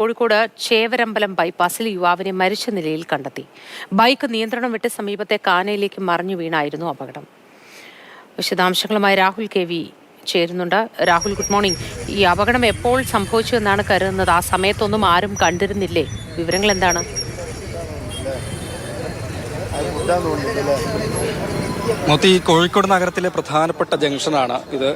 കോഴിക്കോട് ചേവരമ്പലം ബൈപ്പാസിൽ യുവാവിനെ മരിച്ച നിലയിൽ കണ്ടെത്തി. ബൈക്ക് നിയന്ത്രണം വിട്ട് സമീപത്തെ കാനയിലേക്ക് മറിഞ്ഞു വീണായിരുന്നു അപകടം. വിശദാംശങ്ങളുമായി രാഹുൽ KV ചേരുന്നുണ്ട്. Rahul, good morning. ഈ അപകടം എപ്പോൾ സംഭവിച്ചു എന്നാണ് കരുതുന്നത്? ആ സമയത്തൊന്നും ആരും കണ്ടിരുന്നില്ലേ? വിവരങ്ങൾ എന്താണ്? ഈ കോഴിക്കോട് നഗരത്തിലെ പ്രധാനപ്പെട്ട ജംഗ്ഷനാണ് ഇത്.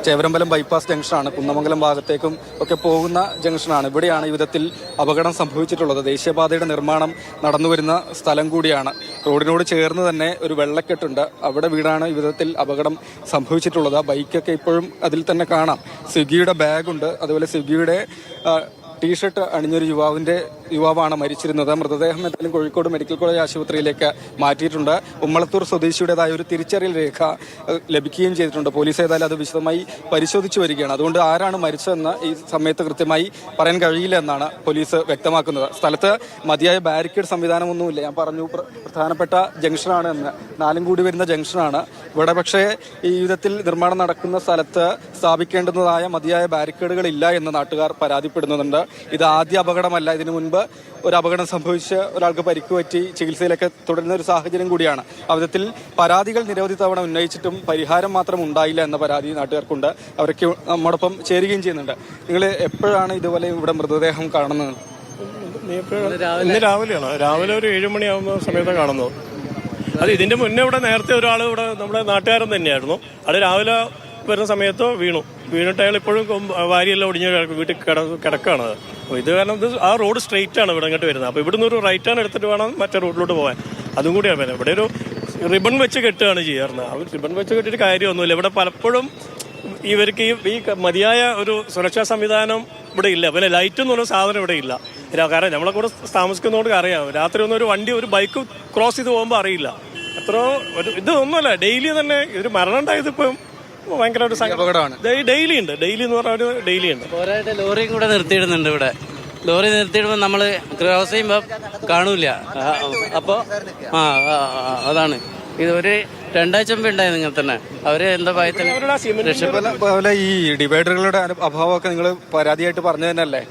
ചേവരമ്പലം ബൈപ്പാസ് ജംഗ്ഷനാണ്. കുന്നമംഗലം ഭാഗത്തേക്കും ഒക്കെ പോകുന്ന ജംഗ്ഷനാണ്. ഇവിടെയാണ് ഈ വിധത്തിൽ അപകടം സംഭവിച്ചിട്ടുള്ളത്. ദേശീയപാതയുടെ നിർമ്മാണം നടന്നുവരുന്ന സ്ഥലം കൂടിയാണ്. റോഡിനോട് ചേർന്ന് തന്നെ ഒരു വെള്ളക്കെട്ടുണ്ട്. അവിടെ വീടാണ് ഈ വിധത്തിൽ അപകടം സംഭവിച്ചിട്ടുള്ളത്. ആ ബൈക്കൊക്കെ ഇപ്പോഴും അതിൽ തന്നെ കാണാം. സ്വിഗ്ഗിയുടെ ബാഗുണ്ട്. അതുപോലെ സ്വിഗ്ഗിയുടെ ടീഷർട്ട് അണിഞ്ഞൊരു യുവാവാണ് മരിച്ചിരുന്നത്. മൃതദേഹം എന്തായാലും കോഴിക്കോട് മെഡിക്കൽ കോളേജ് ആശുപത്രിയിലേക്ക് മാറ്റിയിട്ടുണ്ട്. ഉമ്മളത്തൂർ സ്വദേശിയുടേതായ ഒരു തിരിച്ചറിയൽ രേഖ ലഭിക്കുകയും ചെയ്തിട്ടുണ്ട്. പോലീസ് ഏതായാലും അത് വിശദമായി പരിശോധിച്ചു വരികയാണ്. അതുകൊണ്ട് ആരാണ് മരിച്ചതെന്ന് ഈ സമയത്ത് കൃത്യമായി പറയാൻ കഴിയില്ല എന്നാണ് പോലീസ് വ്യക്തമാക്കുന്നത്. സ്ഥലത്ത് മതിയായ ബാരിക്കേഡ് സംവിധാനമൊന്നുമില്ല. ഞാൻ പറഞ്ഞു പ്രധാനപ്പെട്ട ജംഗ്ഷനാണ് എന്ന്. നാലും കൂടി വരുന്ന ജംഗ്ഷനാണ് ഇവിടെ. പക്ഷേ ഈ വിധത്തിൽ നിർമ്മാണം നടക്കുന്ന സ്ഥലത്ത് സ്ഥാപിക്കേണ്ടുന്നതായ മതിയായ ബാരിക്കേഡുകൾ ഇല്ല എന്ന് നാട്ടുകാർ പരാതിപ്പെടുന്നുണ്ട്. ഇത് ആദ്യ അപകടമല്ല. ഇതിനു മുൻപ് ഒരു അപകടം സംഭവിച്ച് ഒരാൾക്ക് പരിക്ക് പറ്റി ചികിത്സയിലൊക്കെ തുടരുന്ന ഒരു സാഹചര്യം കൂടിയാണ്. ആ വിധത്തിൽ പരാതികൾ നിരവധി തവണ ഉന്നയിച്ചിട്ടും പരിഹാരം മാത്രം ഉണ്ടായില്ല എന്ന പരാതി നാട്ടുകാർക്കുണ്ട്. അവരൊക്കെ നമ്മോടൊപ്പം ചേരുകയും ചെയ്യുന്നുണ്ട്. നിങ്ങൾ എപ്പോഴാണ് ഇതുപോലെ ഇവിടെ മൃതദേഹം കാണുന്നത്? ഇന്ന് രാവിലെയാണ്. രാവിലെ ഒരു 7 മണിയാവുന്ന സമയത്താണ് കാണുന്നത്. അത് ഇതിന്റെ മുന്നേ ഇവിടെ നേരത്തെ ഒരാൾ ഇവിടെ നമ്മുടെ നാട്ടുകാരൻ തന്നെയായിരുന്നു. അത് രാവിലെ വരുന്ന സമയത്ത് വീണിട്ട് അയാൾ ഇപ്പോഴും വാരിയെല്ലാം ഒടിഞ്ഞ് വീട്ടിൽ കിടക്കുകയാണ്. അപ്പോൾ ഇത് കാരണം ആ റോഡ് സ്ട്രെയിറ്റ് ആണ് ഇവിടെ ഇങ്ങോട്ട് വരുന്നത്. അപ്പോൾ ഇവിടുന്ന് ഒരു റൈറ്റ് ആണ് എടുത്തിട്ട് വേണം മറ്റേ റോഡിലോട്ട് പോകാൻ. അതും കൂടിയാണ് വരുന്നത്. ഇവിടെ ഒരു റിബൺ വെച്ച് കെട്ടുകയാണ് ചെയ്യാറുള്ളത്. അവർ റിബൺ വെച്ച് കെട്ടിയിട്ട് കാര്യമൊന്നുമില്ല. ഇവിടെ പലപ്പോഴും ഇവർക്ക് ഈ മതിയായ ഒരു സുരക്ഷാ സംവിധാനം ഇവിടെ ഇല്ല. പിന്നെ ലൈറ്റ് എന്ന് പറഞ്ഞ സാധനം ഇവിടെ ഇല്ല. കാരണം നമ്മളെ കൂടെ താമസിക്കുന്നതുകൊണ്ട് അറിയാം. രാത്രി ഒന്നും ഒരു ബൈക്ക് ക്രോസ് ചെയ്ത് പോകുമ്പോൾ അറിയില്ല. ഇത് ഒന്നുമല്ല, ഡെയിലി തന്നെ ഒരു മരണം ഉണ്ടായത് ഇപ്പം ഭയങ്കര ഒരു അപകടമാണ്. ഡെയിലി എന്ന് പറഞ്ഞ ഡെയിലി ഉണ്ട്. പോരായിട്ട് ലോറിയും കൂടെ നിർത്തിയിടുന്നുണ്ട് ഇവിടെ. ലോറി നിർത്തിയിടുമ്പോൾ നമ്മൾ ക്രോസ് ചെയ്യുമ്പോൾ കാണൂല. അപ്പോൾ അതാണ് ഇത്. ഒരു 2 ആഴ്ച മുമ്പ് ഉണ്ടായിരുന്നു ഇങ്ങനെ തന്നെ. അവര് എന്താ ഭയത്തിൽ ഈ ഡിവൈഡറുകളുടെ അഭാവമൊക്കെ നിങ്ങൾ പരാതിയായിട്ട് പറഞ്ഞു തന്നെയല്ലേ?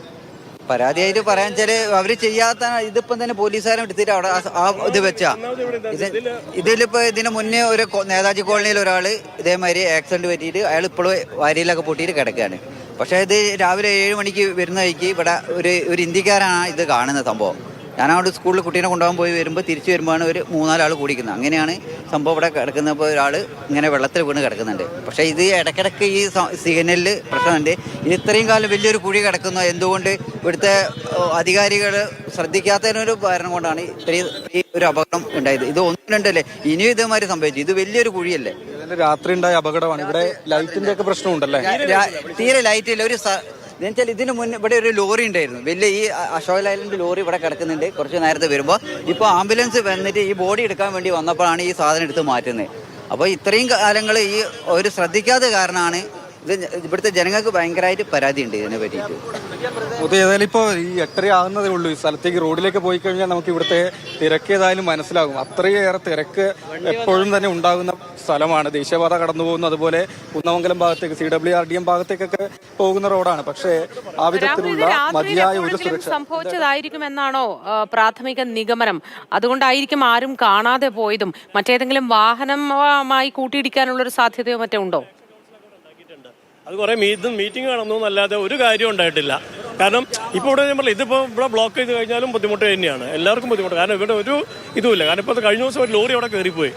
പരാതിയായിട്ട് പറയാൻ വെച്ചാല് അവര് ചെയ്യാത്ത ഇതിപ്പം തന്നെ പോലീസുകാരും എടുത്തിട്ട് അവിടെ ആ ഇത് വെച്ചാ ഇതിലിപ്പോ ഇതിന് മുന്നേ ഒരു നേതാജി കോളനിയിൽ ഒരാള് ഇതേമാതിരി ആക്സിഡന്റ് പറ്റിയിട്ട് അയാൾ ഇപ്പോഴും വാരിയിലൊക്കെ പൊട്ടിയിട്ട് കിടക്കുകയാണ്. പക്ഷെ ഇത് രാവിലെ 7 മണിക്ക് വരുന്ന വഴിക്ക് ഇവിടെ ഒരു ഇന്ത്യക്കാരാണ് ഇത് കാണുന്ന സംഭവം. ഞാനവിടെ സ്കൂളിൽ കുട്ടീനെ കൊണ്ടുപോകാൻ പോയി വരുമ്പോൾ തിരിച്ചു വരുമ്പോഴാണ് ഒരു 3-4 ആൾ കൂടിക്കുന്നത്. അങ്ങനെയാണ് സംഭവം ഇവിടെ കിടക്കുന്നപ്പോൾ ഒരാൾ ഇങ്ങനെ വെള്ളത്തിൽ വീണ് കിടക്കുന്നുണ്ട്. പക്ഷേ ഇത് ഇടയ്ക്കിടയ്ക്ക് ഈ സിഗ്നലിൽ പ്രശ്നമുണ്ട്. ഇത് ഇത്രയും കാലം വലിയൊരു കുഴി കിടക്കുന്നു. എന്തുകൊണ്ട് ഇവിടുത്തെ അധികാരികൾ ശ്രദ്ധിക്കാത്തതിനൊരു കാരണം കൊണ്ടാണ് ഇത്രയും ഒരു അപകടം ഉണ്ടായത്. ഇത് ഒന്നുണ്ടല്ലേ, ഇനിയും ഇതേമാതിരി സംഭവിച്ചു. ഇത് വലിയൊരു കുഴിയല്ലേ. രാത്രി ഉണ്ടായ അപകടമാണ്. ഇവിടെ ലൈറ്റിന്റെ ഒക്കെ പ്രശ്നമുണ്ടല്ലേ? തീരെ ലൈറ്റ് ഇല്ല. എന്നുവെച്ചാൽ ഇതിന് മുന്നേ ഇവിടെ ഒരു ലോറി ഉണ്ടായിരുന്നു. വലിയ ഈ അശോക് ഐലൻഡ് ലോറി ഇവിടെ കിടക്കുന്നുണ്ട്. കുറച്ച് നേരത്തെ വരുമ്പോൾ ഇപ്പോൾ ആംബുലൻസ് വന്നിട്ട് ഈ ബോഡി എടുക്കാൻ വേണ്ടി വന്നപ്പോഴാണ് ഈ സാധനം എടുത്ത് മാറ്റുന്നത്. അപ്പോൾ ഇത്രയും കാലങ്ങൾ ഈ ഒരു ശ്രദ്ധിക്കാത്ത കാരണമാണ് ഇത്. ഇവിടുത്തെ ജനങ്ങൾക്ക് ഭയങ്കരമായിട്ട് പരാതി ഉണ്ട് ഇതിനെ പറ്റിയിട്ട്. ഏതായാലും ഇപ്പോൾ ഈ 8:30 ആകുന്നതേ ഉള്ളൂ. ഈ സ്ഥലത്തേക്ക് റോഡിലേക്ക് പോയി കഴിഞ്ഞാൽ നമുക്ക് ഇവിടുത്തെ തിരക്ക് ഏതായാലും മനസ്സിലാകും. അത്രയേറെ തിരക്ക് എപ്പോഴും തന്നെ ഉണ്ടാകുന്ന സ്ഥലമാണ്. ദേശീയപാത കടന്നു പോകുന്നു. അതുപോലെ കുന്നമംഗലം ഭാഗത്തേക്ക് CWRDM ഭാഗത്തേക്കൊക്കെ പോകുന്ന റോഡാണ്. പക്ഷേ ആ വിധത്തിലുള്ള മതിയായ ഒരു സുരക്ഷ സംഭവിച്ചതായിരിക്കുമെന്നാണോ പ്രാഥമിക നിഗമനം? അതുകൊണ്ടായിരിക്കും ആരും കാണാതെ പോയതും. മറ്റേതെങ്കിലും വാഹനമായി കൂട്ടിയിടിക്കാനുള്ള ഒരു സാധ്യതയോ മറ്റോ ഉണ്ടോ? അത് കുറെ മീറ്റിംഗ് നടന്നു എന്നല്ലാതെ ഒരു കാര്യം ഉണ്ടായിട്ടില്ല. കാരണം ഇപ്പോൾ ഇവിടെ ഇതിപ്പോൾ ഇവിടെ ബ്ലോക്ക് ചെയ്ത് കഴിഞ്ഞാലും ബുദ്ധിമുട്ട് തന്നെയാണ്. എല്ലാവർക്കും ബുദ്ധിമുട്ട്. കാരണം ഇവിടെ ഒരു ഇതുമില്ല. കാരണം ഇപ്പോൾ കഴിഞ്ഞ ദിവസം ഒരു ലോറി അവിടെ കയറിപ്പോയി.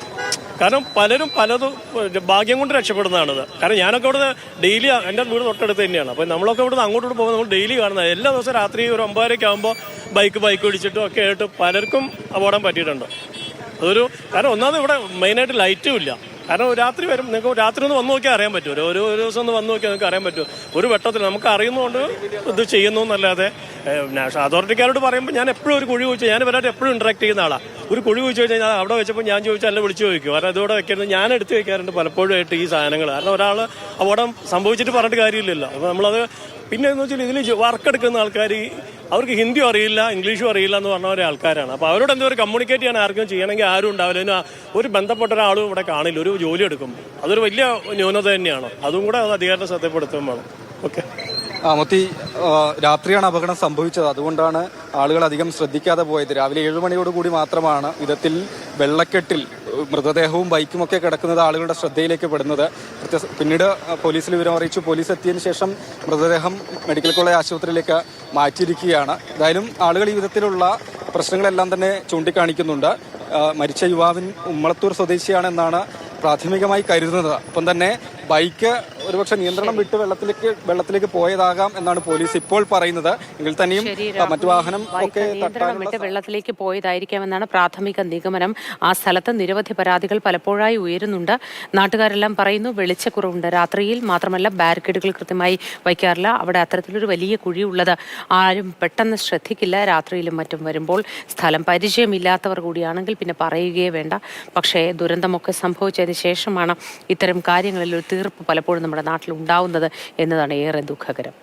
കാരണം പലതും ഭാഗ്യം കൊണ്ട് രക്ഷപ്പെടുന്നതാണത്. കാരണം ഞാനൊക്കെ ഇവിടെ ഡെയിലി എൻ്റെ വീട് തൊട്ടടുത്ത് തന്നെയാണ്. അപ്പോൾ നമ്മളൊക്കെ ഇവിടെ അങ്ങോട്ടോട്ട് പോകുമ്പോൾ നമ്മൾ ഡെയിലി കാണുന്നത്. എല്ലാ ദിവസവും രാത്രി ഒരു 9:30 ആകുമ്പോൾ ബൈക്ക് ഇടിച്ചിട്ടും ഒക്കെ ആയിട്ട് പലർക്കും അപകടം പറ്റിയിട്ടുണ്ട്. കാരണം ഒന്നാമത് ഇവിടെ മെയിനായിട്ട് ലൈറ്റും ഇല്ല. കാരണം രാത്രി വരും. നിങ്ങൾക്ക് രാത്രി ഒന്ന് വന്നു നോക്കിയാൽ അറിയാൻ പറ്റും. ഒരു ദിവസം ഒന്ന് വന്നു നോക്കിയാൽ നിങ്ങൾക്ക് അറിയാൻ പറ്റും. ഒരു വെട്ടത്തിൽ നമുക്ക് അറിയുന്നതുകൊണ്ട് ഇത് ചെയ്യുന്നു എന്നല്ലാതെ അതോറിറ്റിക്കാരോട് പറയുമ്പോൾ ഞാൻ എപ്പോഴും ഒരു കുഴി കുഴിച്ച് ഞാൻ ഇവരായിട്ട് എപ്പോഴും ഇന്ററാക്ട് ചെയ്യുന്ന ആളാണ്. ഒരു കുഴി കുഴിച്ച് കഴിഞ്ഞാൽ അവിടെ വെച്ചപ്പോൾ ഞാൻ ചോദിച്ചാൽ അല്ല വിളിച്ചു ചോദിക്കും. കാരണം അതോടെ വെക്കരുത്. ഞാൻ എടുത്ത് വെക്കാറുണ്ട് പലപ്പോഴും ആയിട്ട് ഈ സാധനങ്ങൾ. കാരണം ഒരാൾ അപകടം സംഭവിച്ചിട്ട് പറഞ്ഞിട്ട് കാര്യമില്ലല്ലോ. അപ്പോൾ നമ്മളത് പിന്നെ എന്ന് വെച്ചാൽ ഇതിൽ വർക്ക് എടുക്കുന്ന ആൾക്കാർ അവർക്ക് ഹിന്ദിയും അറിയില്ല, ഇംഗ്ലീഷും അറിയില്ല എന്ന് പറഞ്ഞ ഒരു ആൾക്കാരാണ്. അപ്പോൾ അവരോട് എന്തോ കമ്മ്യൂണിക്കേറ്റ് ചെയ്യാൻ ആർക്കും ചെയ്യണമെങ്കിൽ ആരും ഉണ്ടാവില്ല. ഒരു ബന്ധപ്പെട്ട ഒരാളും ഇവിടെ കാണില്ല ഒരു ജോലി എടുക്കും. അതൊരു വലിയ ന്യൂനത തന്നെയാണ്. അതും കൂടെ അത് അധികാരത്തെ ശ്രദ്ധപ്പെടുത്തുമ്പോൾ വേണം. ഓക്കെ. മൊത്തി രാത്രിയാണ് അപകടം സംഭവിച്ചത്. അതുകൊണ്ടാണ് ആളുകൾ അധികം ശ്രദ്ധിക്കാതെ പോയത്. രാവിലെ 7 മണിയോടുകൂടി മാത്രമാണ് വിധത്തിൽ വെള്ളക്കെട്ടിൽ മൃതദേഹവും ബൈക്കും ഒക്കെ കിടക്കുന്നത് ആളുകളുടെ ശ്രദ്ധയിലേക്ക് പെടുന്നത്. പിന്നീട് പോലീസിൽ വിവരം അറിയിച്ചു. പോലീസ് എത്തിയതിനു ശേഷം മൃതദേഹം മെഡിക്കൽ കോളേജ് ആശുപത്രിയിലേക്ക് മാറ്റിയിരിക്കുകയാണ്. എന്തായാലും ആളുകൾ ഈ വിധത്തിലുള്ള പ്രശ്നങ്ങളെല്ലാം തന്നെ ചൂണ്ടിക്കാണിക്കുന്നുണ്ട്. മരിച്ച യുവാവിൻ ഉമ്മളത്തൂർ സ്വദേശിയാണെന്നാണ് പ്രാഥമികമായി കരുതുന്നത്. ഒപ്പം തന്നെ ബൈക്ക് ഒരുപക്ഷെ നിയന്ത്രണം വിട്ട് വെള്ളത്തിലേക്ക് പോയതാകാം എന്നാണ് പോലീസ് ഇപ്പോൾ പറയുന്നത്. എങ്കിൽ തന്നെയും മറ്റു വാഹനം ഒക്കെ നിയന്ത്രണം വിട്ട് വെള്ളത്തിലേക്ക് പോയതായിരിക്കാമെന്നാണ് പ്രാഥമിക നിഗമനം. ആ സ്ഥലത്ത് നിരവധി പരാതികൾ പലപ്പോഴായി ഉയരുന്നുണ്ട്. നാട്ടുകാരെല്ലാം പറയുന്നു വെളിച്ചക്കുറവുണ്ട്. രാത്രിയിൽ മാത്രമല്ല ബാരിക്കേഡുകൾ കൃത്യമായി വയ്ക്കാറില്ല. അവിടെ അത്തരത്തിലൊരു വലിയ കുഴിയുള്ളത് ആരും പെട്ടെന്ന് ശ്രദ്ധിക്കില്ല. രാത്രിയിലും മറ്റും വരുമ്പോൾ സ്ഥലം പരിചയമില്ലാത്തവർ കൂടിയാണെങ്കിൽ പിന്നെ പറയുകയേ വേണ്ട. പക്ഷേ ദുരന്തമൊക്കെ സംഭവിച്ചതിന് ശേഷമാണ് ഇത്തരം കാര്യങ്ങളിൽ ഒരു തീർപ്പ് പലപ്പോഴും നമ്മുടെ നാട്ടിൽ ഉണ്ടാവുന്നത് എന്നതാണ് ഏറെ ദുഃഖകരം.